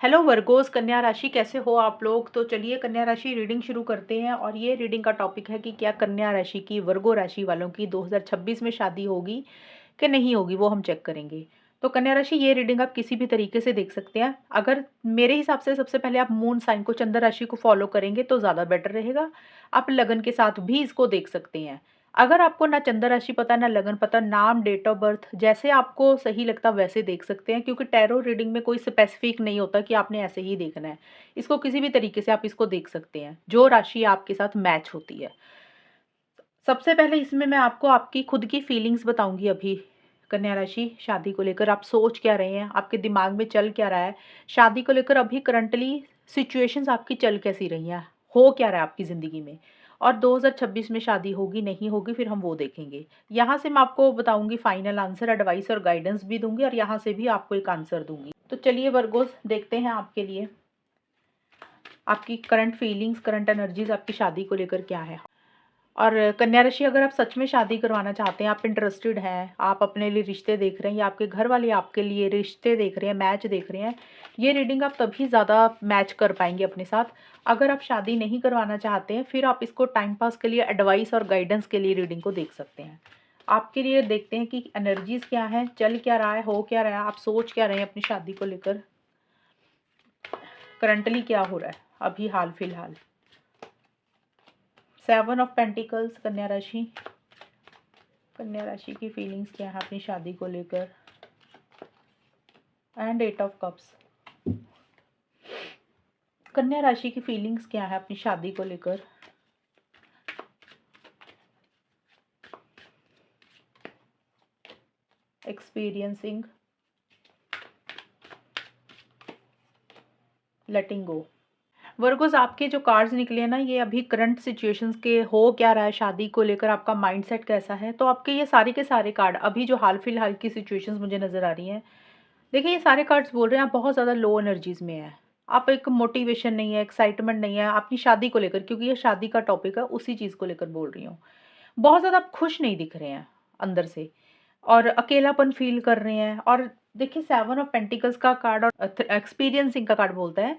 Hello Virgo's कन्या राशि, कैसे हो आप लोग। तो चलिए कन्या राशि रीडिंग शुरू करते हैं। और ये रीडिंग का टॉपिक है कि क्या कन्या राशि की, वर्गो राशि वालों की 2026 में शादी होगी कि नहीं होगी, वो हम चेक करेंगे। तो कन्या राशि, ये रीडिंग आप किसी भी तरीके से देख सकते हैं। अगर मेरे हिसाब से सबसे पहले आप मून साइन को, चंद्र राशि को फॉलो करेंगे तो ज़्यादा बेटर रहेगा। आप लगन के साथ भी इसको देख सकते हैं। अगर आपको ना चंद्र राशि पता, ना लगन पता, नाम, डेट ऑफ बर्थ, जैसे आपको सही लगता वैसे देख सकते हैं, क्योंकि टैरो रीडिंग में कोई स्पेसिफिक नहीं होता कि आपने ऐसे ही देखना है। इसको किसी भी तरीके से आप इसको देख सकते हैं, जो राशि आपके साथ मैच होती है। सबसे पहले इसमें मैं आपको आपकी खुद की फीलिंग्स बताऊंगी। अभी कन्या राशि, शादी को लेकर आप सोच क्या रहे हैं, आपके दिमाग में चल क्या रहा है, शादी को लेकर अभी करंटली सिचुएशंस आपकी चल कैसी रही हैं, हो क्या रहा है आपकी ज़िंदगी में, और 2026 में शादी होगी नहीं होगी, फिर हम वो देखेंगे। यहाँ से मैं आपको बताऊंगी फाइनल आंसर, एडवाइस और गाइडेंस भी दूंगी, और यहाँ से भी आपको एक आंसर दूंगी। तो चलिए वर्गोस, देखते हैं आपके लिए आपकी करंट फीलिंग्स, करंट एनर्जीज आपकी शादी को लेकर क्या है। और कन्या राशि, अगर आप सच में शादी करवाना चाहते हैं, आप इंटरेस्टेड हैं, आप अपने लिए रिश्ते देख रहे हैं, या आपके घर वाले आपके लिए रिश्ते देख रहे हैं, मैच देख रहे हैं, ये रीडिंग आप तभी ज़्यादा मैच कर पाएंगे अपने साथ। अगर आप शादी नहीं करवाना चाहते हैं, फिर आप इसको टाइम पास के लिए, एडवाइस और गाइडेंस के लिए रीडिंग को देख सकते हैं। आपके लिए देखते हैं कि एनर्जीज क्या है, चल क्या रहा है, हो क्या रहा है, आप सोच क्या रहे हैं अपनी शादी को लेकर, करंटली क्या हो रहा है अभी हाल फिलहाल। 7 ऑफ पेंटिकल्स, कन्या राशि, कन्या राशि की फीलिंग्स क्या है अपनी शादी को लेकर, एंड 8 ऑफ कप्स। कन्या राशि की फीलिंग्स क्या है अपनी शादी को लेकर, एक्सपीरियंसिंग, लेटिंग गो। वर्गोस, आपके जो कार्ड्स निकले हैं ना, ये अभी करंट सिचुएशंस के हो क्या रहा है शादी को लेकर, आपका माइंडसेट कैसा है। तो आपके ये सारे के सारे कार्ड अभी जो हाल फिलहाल की सिचुएशंस मुझे नज़र आ रही हैं, देखिए ये सारे कार्ड्स बोल रहे हैं आप बहुत ज़्यादा लो एनर्जीज में है। आप एक मोटिवेशन नहीं है, एक्साइटमेंट नहीं है अपनी शादी को लेकर, क्योंकि ये शादी का टॉपिक है, उसी चीज़ को लेकर बोल रही हूँ। बहुत ज़्यादा आप खुश नहीं दिख रहे हैं अंदर से, और अकेलापन फील कर रहे हैं। और देखिए 7 ऑफ पेंटिकल्स का कार्ड और एक्सपीरियंसिंग का कार्ड बोलता है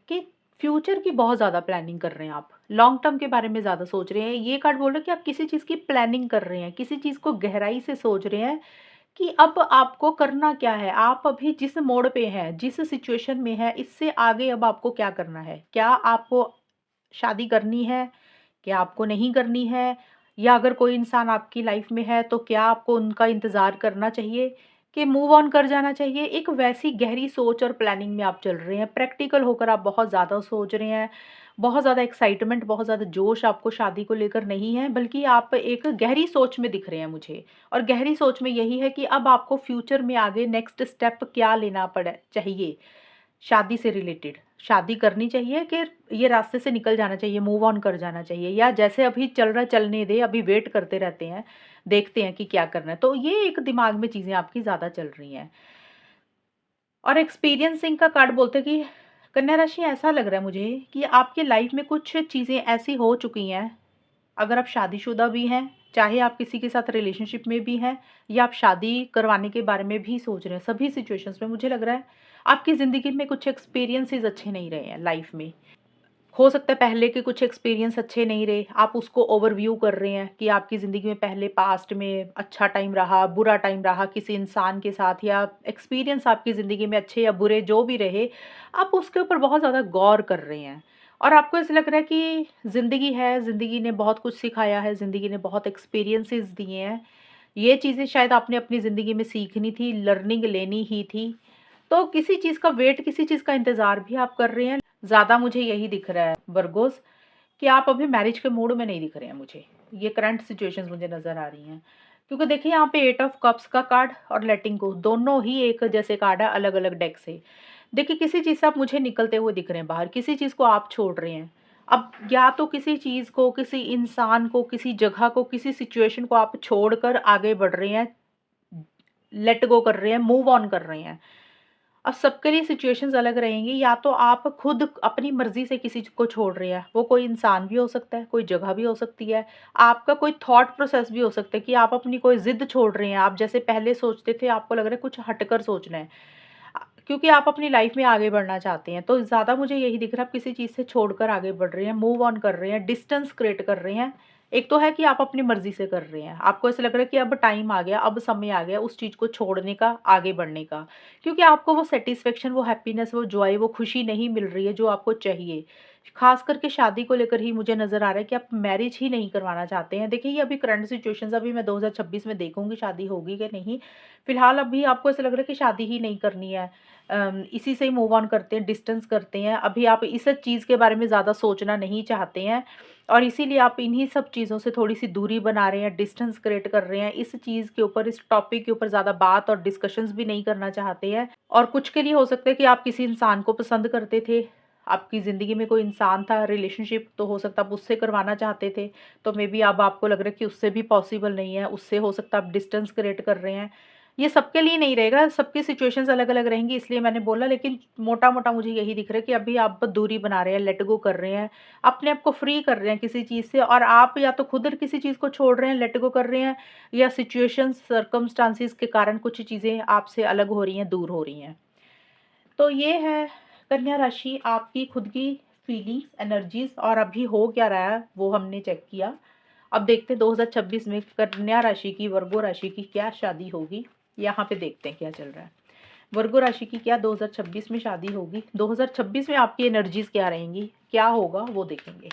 कि फ्यूचर की बहुत ज़्यादा प्लानिंग कर रहे हैं आप, लॉन्ग टर्म के बारे में ज़्यादा सोच रहे हैं। ये कार्ड बोल रहा है कि आप किसी चीज़ की प्लानिंग कर रहे हैं, किसी चीज़ को गहराई से सोच रहे हैं कि अब आपको करना क्या है, आप अभी जिस मोड़ पे हैं, जिस सिचुएशन में है, इससे आगे अब आपको क्या करना है। क्या आपको शादी करनी है, क्या आपको नहीं करनी है, या अगर कोई इंसान आपकी लाइफ में है तो क्या आपको उनका इंतज़ार करना चाहिए कि मूव ऑन कर जाना चाहिए। एक वैसी गहरी सोच और प्लानिंग में आप चल रहे हैं, प्रैक्टिकल होकर आप बहुत ज़्यादा सोच रहे हैं। बहुत ज़्यादा एक्साइटमेंट, बहुत ज़्यादा जोश आपको शादी को लेकर नहीं है, बल्कि आप एक गहरी सोच में दिख रहे हैं मुझे। और गहरी सोच में यही है कि अब आपको फ्यूचर में आगे नेक्स्ट स्टेप क्या लेना पड़े चाहिए, शादी से रिलेटेड। शादी करनी चाहिए कि ये रास्ते से निकल जाना चाहिए, मूव ऑन कर जाना चाहिए, या जैसे अभी चल रहा है चलने दे, अभी वेट करते रहते हैं, देखते हैं कि क्या करना है। तो ये एक दिमाग में चीज़ें आपकी ज़्यादा चल रही हैं। और एक्सपीरियंसिंग का कार्ड बोलते हैं कि कन्या राशि, ऐसा लग रहा है मुझे कि आपकी लाइफ में कुछ चीज़ें ऐसी हो चुकी हैं। अगर आप शादीशुदा भी हैं, चाहे आप किसी के साथ रिलेशनशिप में भी हैं, या आप शादी करवाने के बारे में भी सोच रहे हैं, सभी सिचुएशंस में मुझे लग रहा है आपकी ज़िंदगी में कुछ एक्सपीरियंसेस अच्छे नहीं रहे हैं लाइफ में। हो सकता है पहले के कुछ एक्सपीरियंस अच्छे नहीं रहे, आप उसको ओवरव्यू कर रहे हैं कि आपकी ज़िंदगी में पहले पास्ट में अच्छा टाइम रहा, बुरा टाइम रहा किसी इंसान के साथ, या एक्सपीरियंस आपकी ज़िंदगी में अच्छे या बुरे जो भी रहे, आप उसके ऊपर बहुत ज़्यादा गौर कर रहे हैं। और आपको ऐसा लग रहा है कि ज़िंदगी है, ज़िंदगी ने बहुत कुछ सिखाया है, ज़िंदगी ने बहुत एक्सपीरियंसेस दिए हैं। ये चीज़ें शायद आपने अपनी ज़िंदगी में सीखनी थी, लर्निंग लेनी ही थी। तो किसी चीज़ का वेट, किसी चीज़ का इंतज़ार भी आप कर रहे हैं। ज़्यादा मुझे यही दिख रहा है वर्गोस, कि आप अभी मैरिज के मूड में नहीं दिख रहे हैं मुझे। ये करंट सिचुएशंस मुझे नज़र आ रही हैं, क्योंकि देखिए यहाँ पे 8 ऑफ कप्स का कार्ड और लेटिंग गो दोनों ही एक जैसे कार्ड है, अलग अलग डेक से। देखिए किसी चीज़ से आप मुझे निकलते हुए दिख रहे हैं बाहर, किसी चीज़ को आप छोड़ रहे हैं। अब या तो किसी चीज़ को, किसी इंसान को, किसी जगह को, किसी सिचुएशन को आप छोड़कर आगे बढ़ रहे हैं, लेट गो कर रहे हैं, मूव ऑन कर रहे हैं। अब सबके लिए सिचुएशंस अलग रहेंगी। या तो आप खुद अपनी मर्ज़ी से किसी को छोड़ रहे हैं, वो कोई इंसान भी हो सकता है, कोई जगह भी हो सकती है, आपका कोई थॉट प्रोसेस भी हो सकता है कि आप अपनी कोई ज़िद छोड़ रहे हैं। आप जैसे पहले सोचते थे, आपको लग रहा है कुछ हटकर सोचना है। क्योंकि आप अपनी लाइफ में आगे बढ़ना चाहते हैं, तो ज़्यादा मुझे यही दिख रहा है, आप किसी चीज़ से छोड़कर आगे बढ़ रहे हैं, मूव ऑन कर रहे हैं, डिस्टेंस क्रिएट कर रहे हैं। एक तो है कि आप अपनी मर्ज़ी से कर रहे हैं, आपको ऐसा लग रहा है कि अब टाइम आ गया, अब समय आ गया उस चीज़ को छोड़ने का, आगे बढ़ने का। क्योंकि आपको वो सैटिस्फैक्शन, वो हैप्पीनेस, वो जॉय, वो खुशी नहीं मिल रही है जो आपको चाहिए। ख़ास करके शादी को लेकर ही मुझे नज़र आ रहा है कि आप मैरिज ही नहीं करवाना चाहते हैं। देखिए, ये अभी करंट सिचुएशंस, अभी मैं 2026 में देखूँगी शादी होगी कि नहीं। फ़िलहाल अभी आपको ऐसा लग रहा है कि शादी ही नहीं करनी है। इसी से ही मूव ऑन करते हैं, डिस्टेंस करते हैं। अभी आप इस चीज़ के बारे में ज़्यादा सोचना नहीं चाहते हैं और इसीलिए आप इन्हीं सब चीज़ों से थोड़ी-सी दूरी बना रहे हैं, डिस्टेंस क्रिएट कर रहे हैं। इस चीज़ के ऊपर, इस टॉपिक के ऊपर ज़्यादा बात और डिस्कशंस भी नहीं करना चाहते हैं। और कुछ के लिए हो सकता है कि आप किसी इंसान को पसंद करते थे, आपकी ज़िंदगी में कोई इंसान था, रिलेशनशिप, तो हो सकता है आप उससे करवाना चाहते थे, तो मे बी अब आपको लग रहा है कि उससे भी पॉसिबल नहीं है, उससे हो सकता है आप डिस्टेंस क्रिएट कर रहे हैं। ये सबके लिए नहीं रहेगा, सबकी सिचुएशंस अलग-अलग रहेंगी, इसलिए मैंने बोला, लेकिन मोटा-मोटा मुझे यही दिख रहा है कि अभी आप दूरी बना रहे हैं, लेट गो कर रहे हैं, अपने आप को फ्री कर रहे हैं किसी चीज़ से, और आप या तो खुद किसी चीज़ को छोड़ रहे हैं, लेट गो कर रहे हैं, या सिचुएशंस, सर्कमस्टांसेस के कारण कुछ चीज़ें आपसे अलग हो रही हैं, दूर हो रही हैं। तो ये है कन्या राशि, आपकी खुद की फीलिंग्स, एनर्जीज़, और अभी हो क्या रहा है वो हमने चेक किया। अब देखते हैं 2026 में कन्या राशि की, वर्गो राशि की क्या शादी होगी। यहाँ पे देखते हैं क्या चल रहा है। वर्गो राशि की क्या 2026 में शादी होगी? 2026 में आपकी एनर्जीज़ क्या रहेंगी? क्या होगा वो देखेंगे।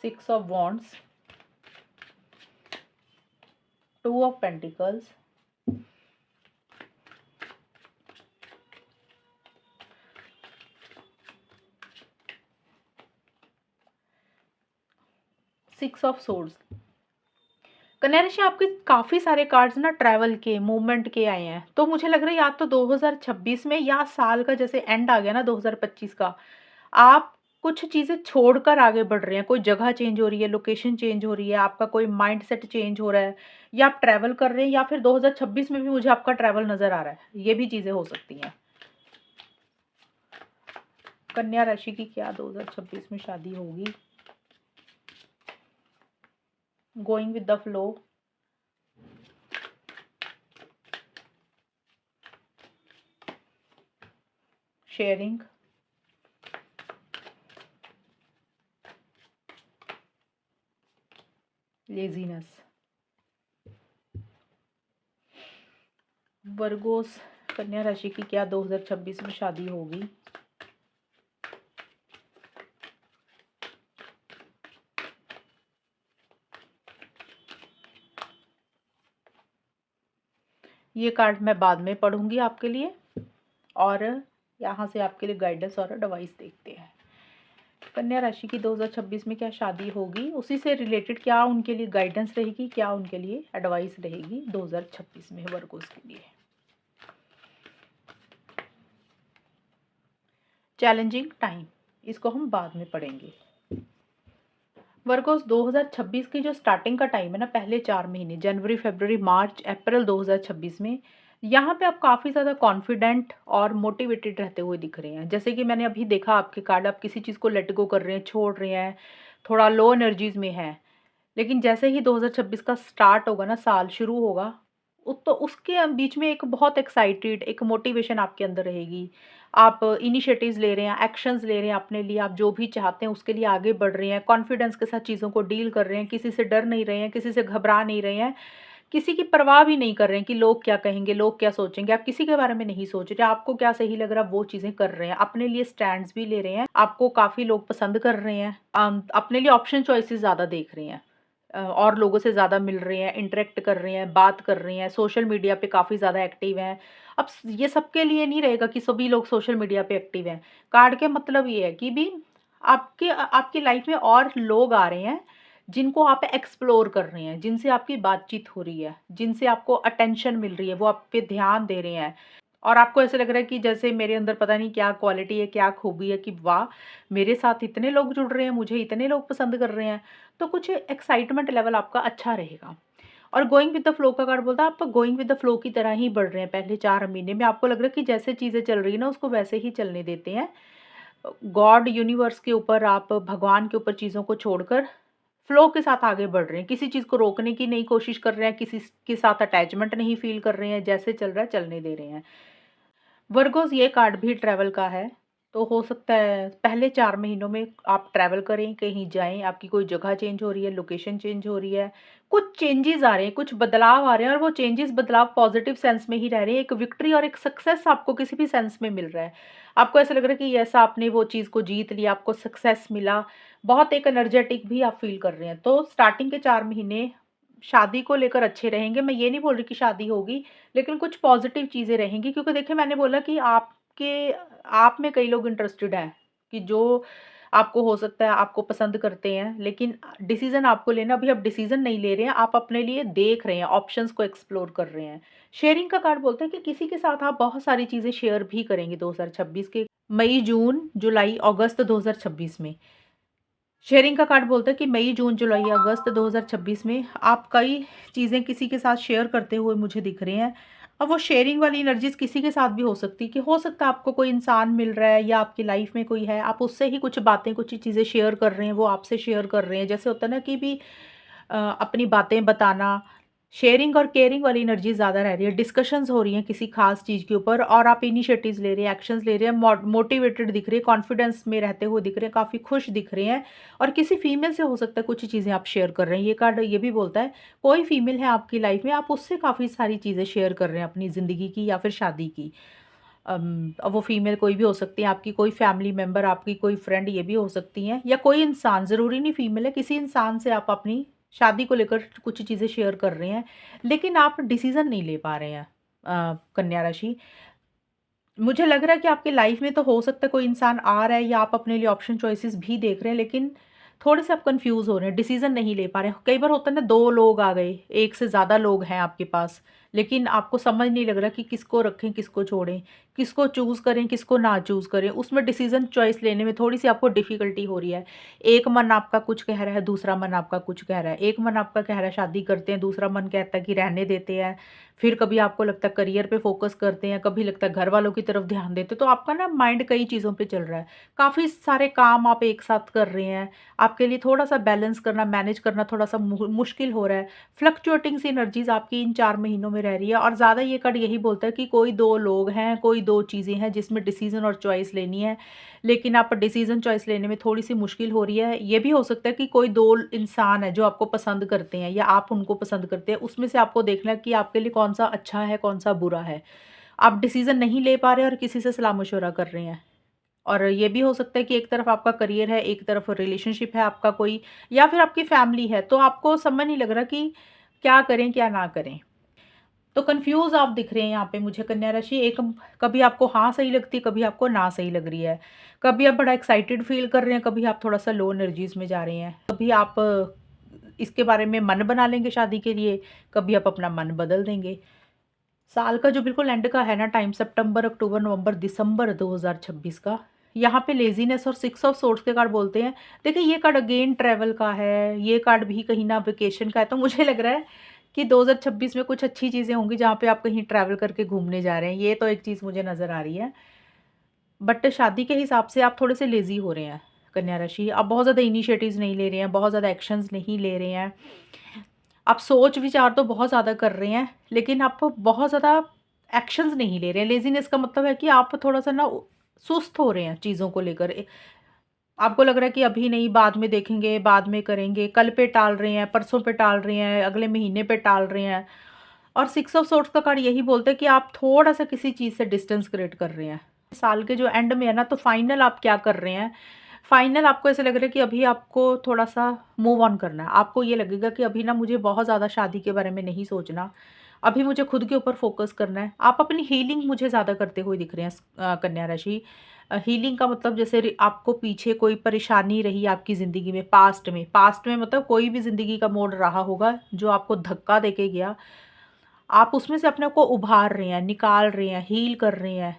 6 of wands, 2 of pentacles, 6 of swords. कन्या राशि, आपके काफ़ी सारे कार्ड्स ना ट्रैवल के, मूवमेंट के आए हैं। तो मुझे लग रहा है या तो 2026 में, या साल का जैसे एंड आ गया ना 2025 का, आप कुछ चीज़ें छोड़कर आगे बढ़ रहे हैं। कोई जगह चेंज हो रही है, लोकेशन चेंज हो रही है, आपका कोई माइंडसेट चेंज हो रहा है, या आप ट्रैवल कर रहे हैं, या फिर 2026 में भी मुझे आपका ट्रैवल नज़र आ रहा है। ये भी चीज़ें हो सकती हैं। कन्या राशि की क्या 2026 में शादी होगी? Going with the flow, sharing, laziness. Virgo's, कन्या राशि की क्या 2026 में शादी होगी? ये कार्ड मैं बाद में पढ़ूंगी आपके लिए, और यहाँ से आपके लिए गाइडेंस और एडवाइस देखते हैं। कन्या राशि की 2026 में क्या शादी होगी, उसी से रिलेटेड क्या उनके लिए गाइडेंस रहेगी, क्या उनके लिए एडवाइस रहेगी 2026 में वर्गोस के लिए। चैलेंजिंग टाइम, इसको हम बाद में पढ़ेंगे। वर्गोस, 2026 की जो स्टार्टिंग का टाइम है ना, पहले 4 महीने, जनवरी, फरवरी, मार्च, अप्रैल 2026 में, यहाँ पे आप काफ़ी ज़्यादा कॉन्फिडेंट और मोटिवेटेड रहते हुए दिख रहे हैं। जैसे कि मैंने अभी देखा आपके कार्ड, आप किसी चीज़ को लेट गो कर रहे हैं, छोड़ रहे हैं, थोड़ा लो एनर्जीज में हैं। लेकिन जैसे ही 2026 का स्टार्ट होगा ना, साल शुरू होगा, तो उसके बीच में एक बहुत एक्साइटेड, एक मोटिवेशन आपके अंदर रहेगी। आप इनिशिएटिव्स ले रहे हैं, एक्शंस ले रहे हैं अपने लिए, आप जो भी चाहते हैं उसके लिए आगे बढ़ रहे हैं, कॉन्फिडेंस के साथ चीज़ों को डील कर रहे हैं, किसी से डर नहीं रहे हैं, किसी से घबरा नहीं रहे हैं, किसी की परवाह भी नहीं कर रहे हैं कि लोग क्या कहेंगे, लोग क्या सोचेंगे। आप किसी के बारे में नहीं सोच रहे, आपको क्या सही लग रहा है वो चीज़ें कर रहे हैं, अपने लिए स्टैंड्स भी ले रहे हैं, आपको काफ़ी लोग पसंद कर रहे हैं, अपने लिए ऑप्शन चॉइसेस ज़्यादा देख रहे हैं, और लोगों से ज़्यादा मिल रहे हैं, इंटरेक्ट कर रहे हैं, बात कर रहे हैं, सोशल मीडिया पे काफ़ी ज़्यादा एक्टिव हैं। अब ये सबके लिए नहीं रहेगा कि सभी लोग सोशल मीडिया पे एक्टिव हैं। कार्ड के मतलब ये है कि भी आपकी लाइफ में और लोग आ रहे हैं, जिनको आप एक्सप्लोर कर रहे हैं, जिनसे आपकी बातचीत हो रही है, जिनसे आपको अटेंशन मिल रही है, वो आप पे ध्यान दे रहे हैं, और आपको ऐसा लग रहा है कि जैसे मेरे अंदर पता नहीं क्या क्वालिटी है, क्या खूबी है कि वाह! मेरे साथ इतने लोग जुड़ रहे हैं, मुझे इतने लोग पसंद कर रहे हैं। तो कुछ एक्साइटमेंट लेवल आपका अच्छा रहेगा। और गोइंग विद द फ्लो का कार्ड बोलता है, आप गोइंग विद द फ्लो की तरह ही बढ़ रहे हैं। पहले 4 महीने में आपको लग रहा है कि जैसे चीज़ें चल रही है ना, उसको वैसे ही चलने देते हैं। गॉड, यूनिवर्स के ऊपर, आप भगवान के ऊपर चीज़ों को छोड़कर फ्लो के साथ आगे बढ़ रहे हैं, किसी चीज़ को रोकने की नहीं कोशिश कर रहे हैं, किसी के साथ अटैचमेंट नहीं फ़ील कर रहे हैं, जैसे चल रहा है चलने दे रहे हैं। वर्गोस ये कार्ड भी ट्रैवल का है, तो हो सकता है पहले 4 महीनों में आप ट्रैवल करें, कहीं जाएँ, आपकी कोई जगह चेंज हो रही है, लोकेशन चेंज हो रही है, कुछ चेंजेज़ आ रहे हैं, कुछ बदलाव आ रहे हैं और वो चेंजेज़ बदलाव पॉज़िटिव सेंस में ही रह रहे हैं। एक विक्ट्री और एक सक्सेस आपको किसी भी सेंस में मिल रहा है। आपको ऐसा लग रहा है कि यस आपने वो चीज़ को जीत लिया, आपको सक्सेस मिला, बहुत एक एनर्जेटिक भी आप फ़ील कर रहे हैं। तो स्टार्टिंग के 4 महीने शादी को लेकर अच्छे रहेंगे। मैं ये नहीं बोल रही कि शादी होगी, लेकिन कुछ पॉज़िटिव चीज़ें रहेंगी क्योंकि देखिए मैंने बोला कि आप में कई लोग इंटरेस्टेड हैं, कि जो आपको हो सकता है आपको पसंद करते हैं, लेकिन डिसीज़न आपको लेना अभी आप डिसीज़न नहीं ले रहे हैं, आप अपने लिए देख रहे हैं, ऑप्शंस को एक्सप्लोर कर रहे हैं। शेयरिंग का कार्ड बोलता है कि किसी के साथ आप बहुत सारी चीज़ें शेयर भी करेंगे 2026 के मई, जून, जुलाई, अगस्त 2026 में। शेयरिंग का कार्ड बोलता है कि मई, जून, जुलाई, अगस्त 2026 में आप कई चीज़ें किसी के साथ शेयर करते हुए मुझे दिख रहे हैं। अब वो शेयरिंग वाली एनर्जीज़ किसी के साथ भी हो सकती है कि हो सकता है आपको कोई इंसान मिल रहा है या आपकी लाइफ में कोई है, आप उससे ही कुछ बातें, कुछ चीज़ें शेयर कर रहे हैं, वो आपसे शेयर कर रहे हैं। जैसे होता है ना कि भी अपनी बातें बताना, शेयरिंग और केयरिंग वाली एनर्जी ज़्यादा रह रही है। डिस्कशंस हो रही हैं किसी खास चीज़ के ऊपर और आप इनिशिएटिव्स ले रहे हैं, एक्शंस ले रहे हैं, मोटिवेटेड दिख रहे हैं, कॉन्फिडेंस में रहते हुए दिख रहे हैं, काफ़ी खुश दिख रहे हैं और किसी फीमेल से हो सकता है कुछ चीज़ें आप शेयर कर रहे हैं। ये कार्ड ये भी बोलता है कोई फीमेल है आपकी लाइफ में, आप उससे काफ़ी सारी चीज़ें शेयर कर रहे हैं अपनी ज़िंदगी की या फिर शादी की। अब वो फीमेल कोई भी हो सकती है, आपकी कोई फैमिली मेंबर, आपकी कोई फ्रेंड ये भी हो सकती हैं या कोई इंसान, ज़रूरी नहीं फीमेल है, किसी इंसान से आप अपनी शादी को लेकर कुछ चीज़ें शेयर कर रहे हैं, लेकिन आप डिसीज़न नहीं ले पा रहे हैं। कन्या राशि, मुझे लग रहा है कि आपकी लाइफ में तो हो सकता है कोई इंसान आ रहा है या आप अपने लिए ऑप्शन चॉइसेस भी देख रहे हैं, लेकिन थोड़े-से आप कन्फ्यूज़ हो रहे हैं, डिसीज़न नहीं ले पा रहे हैं। कई बार होता है ना 2 लोग आ गए, 1 से ज़्यादा लोग हैं आपके पास, लेकिन आपको समझ नहीं लग रहा कि किसको रखें, किसको छोड़ें, किसको चूज़ करें, किसको ना चूज़ करें। उसमें डिसीज़न चॉइस लेने में थोड़ी-सी आपको डिफ़िकल्टी हो रही है। एक मन आपका कुछ कह रहा है, दूसरा मन आपका कुछ कह रहा है। एक मन आपका कह रहा है शादी करते हैं, दूसरा मन कहता है कि रहने देते हैं। फिर कभी आपको लगता है करियर पे फ़ोकस करते हैं, कभी लगता है घर वालों की तरफ ध्यान देते हैं। तो आपका ना माइंड कई चीज़ों पे चल रहा है। काफ़ी सारे काम आप एक साथ कर रहे हैं। आपके लिए थोड़ा-सा बैलेंस करना, मैनेज करना थोड़ा-सा मुश्किल हो रहा है। फ्लक्चुएटिंग सी एनर्जीज़ आपकी इन 4 महीनों में रह रही है और ज़्यादा ये कार्ड यही बोलता है कि कोई 2 लोग हैं, कोई 2 चीज़ें हैं जिसमें डिसीज़न और चॉइस लेनी है। लेकिन आप डिसीज़न चॉइस लेने में थोड़ी-सी मुश्किल हो रही है। ये भी हो सकता है कि कोई 2 इंसान है जो आपको पसंद करते हैं या आप उनको पसंद करते हैं। उसमें से आपको देखना है कि आपके लिए कौन-सा अच्छा है, कौन-सा बुरा है। आप डिसीज़न नहीं ले पा रहे हैं और किसी से सलाह-मशवरा कर रहे हैं। और ये भी हो सकता है कि एक तरफ आपका करियर है, एक तरफ रिलेशनशिप है आपका कोई या फिर आपकी फैमिली है, तो आपको समझ नहीं लग रहा कि क्या करें, क्या ना करें। तो कन्फ्यूज़ आप दिख रहे हैं यहाँ पे मुझे कन्या राशि। एक कभी आपको हाँ सही लगती है, कभी आपको ना सही लग रही है। कभी आप बड़ा एक्साइटेड फ़ील कर रहे हैं, कभी आप थोड़ा-सा लो एनर्जीज़ में जा रहे हैं। कभी आप इसके बारे में मन बना लेंगे शादी के लिए, कभी आप अपना मन बदल देंगे। साल का जो बिल्कुल एंड का है ना टाइम, सितंबर, अक्टूबर, नवंबर, दिसंबर 2026 का, यहाँ पे लेज़ीनेस और 6 ऑफ सोर्ड्स के कार्ड बोलते हैं। देखिए ये कार्ड अगेन ट्रैवल का है, ये कार्ड भी कहीं न वेकेशन का है, तो मुझे लग रहा है कि 2026 में कुछ अच्छी चीज़ें होंगी जहाँ पे आप कहीं ट्रैवल करके घूमने जा रहे हैं, ये तो एक चीज़ मुझे नज़र आ रही है। बट शादी के हिसाब से आप थोड़े-से लेज़ी हो रहे हैं, कन्या राशि। आप बहुत ज़्यादा इनिशिएटिव्स नहीं ले रहे हैं, बहुत ज़्यादा एक्शंस नहीं ले रहे हैं। आप सोच-विचार तो बहुत ज़्यादा कर रहे हैं, लेकिन आप बहुत ज़्यादा एक्शंस नहीं ले रहे हैं। लेज़ीनेस का मतलब है कि आप थोड़ा-सा ना सुस्त हो रहे हैं चीज़ों को लेकर। आपको लग रहा है कि अभी नहीं, बाद में देखेंगे, बाद में करेंगे, कल पे टाल रहे हैं, परसों पे टाल रहे हैं, अगले महीने पे टाल रहे हैं। और 6 ऑफ सोर्ड्स का कार्ड यही बोलता है कि आप थोड़ा-सा किसी चीज़ से डिस्टेंस क्रिएट कर रहे हैं। साल के जो एंड में है ना, तो फाइनल आप क्या कर रहे हैं? फाइनल आपको ऐसा लग रहा है कि अभी आपको थोड़ा-सा मूव ऑन करना है। आपको ये लगेगा कि अभी ना मुझे बहुत ज़्यादा शादी के बारे में नहीं सोचना। अभी मुझे खुद के ऊपर फ़ोकस करना है। आप अपनी हीलिंग मुझे ज़्यादा करते हुए दिख रहे हैं कन्या राशि। हीलिंग का मतलब जैसे आपको पीछे कोई परेशानी रही आपकी ज़िंदगी में पास्ट में मतलब कोई भी ज़िंदगी का मोड़ रहा होगा जो आपको धक्का देके गया। आप उसमें से अपने आप को उभार रहे हैं, निकाल रहे हैं, हील कर रहे हैं,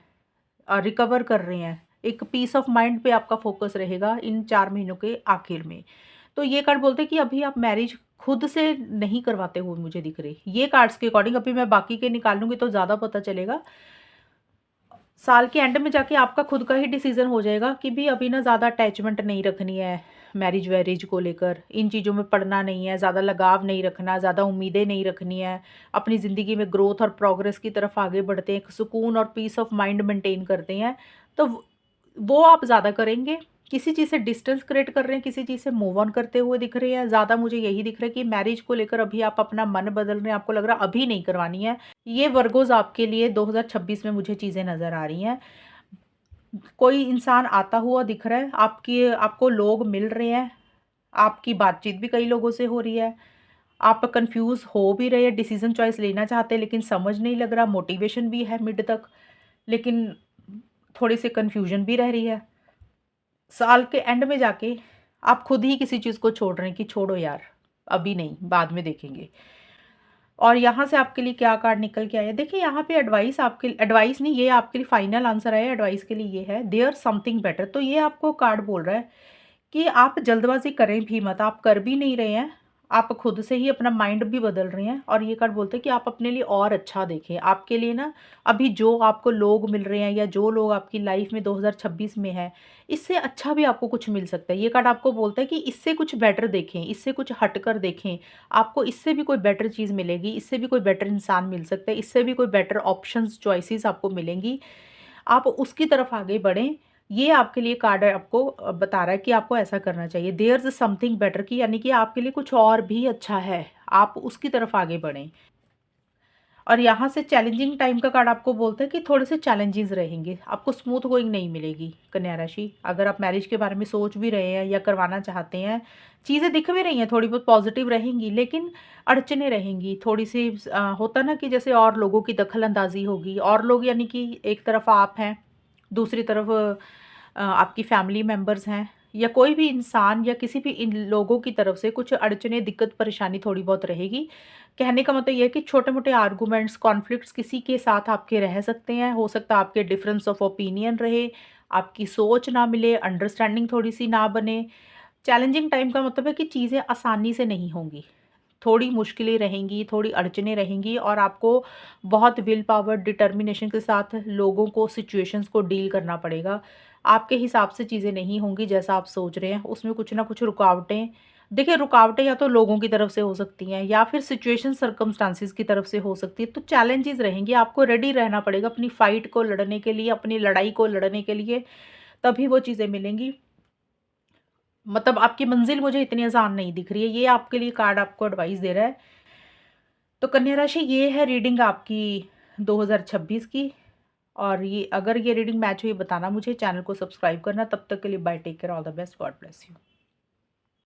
रिकवर कर रहे हैं। एक पीस ऑफ माइंड पे आपका फ़ोकस रहेगा इन 4 महीनों के आखिर में। तो ये कार्ड बोलते हैं कि अभी आप मैरिज खुद से नहीं करवाते हुए मुझे दिख रहे। ये कार्ड्स के अकॉर्डिंग अभी मैं बाकी के निकालूँगी तो ज़्यादा पता चलेगा। साल के एंड में जाके आपका खुद का ही डिसीज़न हो जाएगा कि भी अभी ना ज़्यादा अटैचमेंट नहीं रखनी है। मैरिज वैरिज को लेकर, इन चीज़ों में पड़ना नहीं है, ज़्यादा लगाव नहीं रखना, ज़्यादा उम्मीदें नहीं रखनी है, अपनी ज़िंदगी में ग्रोथ और प्रोग्रेस की तरफ आगे बढ़ते हैं, एक सुकून और पीस ऑफ माइंड मेंटेन करते हैं, तो वो आप ज़्यादा करेंगे। किसी चीज़ से डिस्टेंस क्रिएट कर रहे हैं, किसी चीज़ से मूव ऑन करते हुए दिख रहे हैं, ज़्यादा मुझे यही दिख रहा है कि मैरिज को लेकर अभी आप अपना मन बदल रहे हैं, आपको लग रहा है अभी नहीं करवानी है। ये वर्गोज़ आपके लिए 2026 में मुझे चीज़ें नज़र आ रही हैं। कोई इंसान आता हुआ दिख रहा है, आपको लोग मिल रहे हैं, आपकी बातचीत भी कई लोगों से हो रही है, आप कन्फ्यूज़ हो भी रहे हैं, डिसीज़न चॉइस लेना चाहते हैं लेकिन समझ नहीं लग रहा, मोटिवेशन भी है मिड तक, लेकिन थोड़ी-सी कन्फ्यूज़न भी रह रही है। साल के एंड में जाके आप खुद ही किसी चीज़ को छोड़ रहे हैं कि छोड़ो यार, अभी नहीं, बाद में देखेंगे। और यहाँ से आपके लिए क्या कार्ड निकल के आया, देखिए यहाँ पे एडवाइस नहीं, ये आपके लिए फाइनल आंसर आया एडवाइस के लिए, ये है देयर समथिंग बेटर। तो ये आपको कार्ड बोल रहा है कि आप जल्दबाजी करें भी मत, आप कर भी नहीं रहे हैं, आप खुद से ही अपना माइंड भी बदल रहे हैं, और ये कार्ड बोलते हैं कि आप अपने लिए और अच्छा देखें। आपके लिए ना अभी जो आपको लोग मिल रहे हैं या जो लोग आपकी लाइफ में 2026 में है, इससे अच्छा भी आपको कुछ मिल सकता है। ये कार्ड आपको बोलता है कि इससे कुछ बेटर देखें, इससे कुछ हटकर देखें, आपको इससे भी कोई बेटर चीज़ मिलेगी, इससे भी कोई बेटर इंसान मिल सकता है, इससे भी कोई बेटर ऑप्शंस चॉइसेस आपको मिलेंगी, आप उसकी तरफ आगे बढ़ें। ये आपके लिए कार्ड आपको बता रहा है कि आपको ऐसा करना चाहिए। देयर इज़ समथिंग बेटर, कि यानी कि आपके लिए कुछ और भी अच्छा है, आप उसकी तरफ आगे बढ़ें। और यहाँ से चैलेंजिंग टाइम का कार्ड आपको बोलता है कि थोड़े से चैलेंजेस रहेंगे, आपको स्मूथ गोइंग नहीं मिलेगी कन्या राशि। अगर आप मैरिज के बारे में सोच भी रहे हैं या करवाना चाहते हैं, चीज़ें दिख भी रही हैं, थोड़ी बहुत पॉजिटिव रहेंगी, लेकिन अड़चने रहेंगी थोड़ी सी। होता ना कि जैसे और लोगों की दखल अंदाजी होगी, और लोग यानी कि एक तरफ आप हैं, दूसरी तरफ आपकी फैमिली मेंबर्स हैं, या कोई भी इंसान या किसी भी इन लोगों की तरफ से कुछ अड़चने, दिक्कत, परेशानी थोड़ी बहुत रहेगी। कहने का मतलब ये है कि छोटे-मोटे आर्गुमेंट्स, कॉन्फ्लिक्ट्स किसी के साथ आपके रह सकते हैं। हो सकता है आपके डिफरेंस ऑफ ओपिनियन रहे, आपकी सोच ना मिले, अंडरस्टैंडिंग थोड़ी-सी ना बने। चैलेंजिंग टाइम का मतलब है कि चीज़ें आसानी से नहीं होंगी। थोड़ी मुश्किलें रहेंगी, थोड़ी अड़चनें रहेंगी, और आपको बहुत विल पावर, डिटर्मिनेशन के साथ लोगों को, सिचुएशंस को डील करना पड़ेगा। आपके हिसाब से चीज़ें नहीं होंगी जैसा आप सोच रहे हैं, उसमें कुछ ना कुछ रुकावटें, देखिए रुकावटें या तो लोगों की तरफ से हो सकती हैं या फिर सिचुएशन सर्कमस्टांसेस की तरफ से हो सकती है। तो चैलेंजेस रहेंगी, आपको रेडी रहना पड़ेगा अपनी फाइट को लड़ने के लिए, अपनी लड़ाई को लड़ने के लिए, तभी वो चीज़ें मिलेंगी। मतलब आपकी मंजिल मुझे इतनी आसान नहीं दिख रही है, ये आपके लिए कार्ड आपको एडवाइस दे रहा है। तो कन्या राशि, ये है रीडिंग आपकी 2026 की। और ये अगर ये रीडिंग मैच हुई, बताना मुझे, चैनल को सब्सक्राइब करना। तब तक के लिए bye, take care, all the best, God bless you.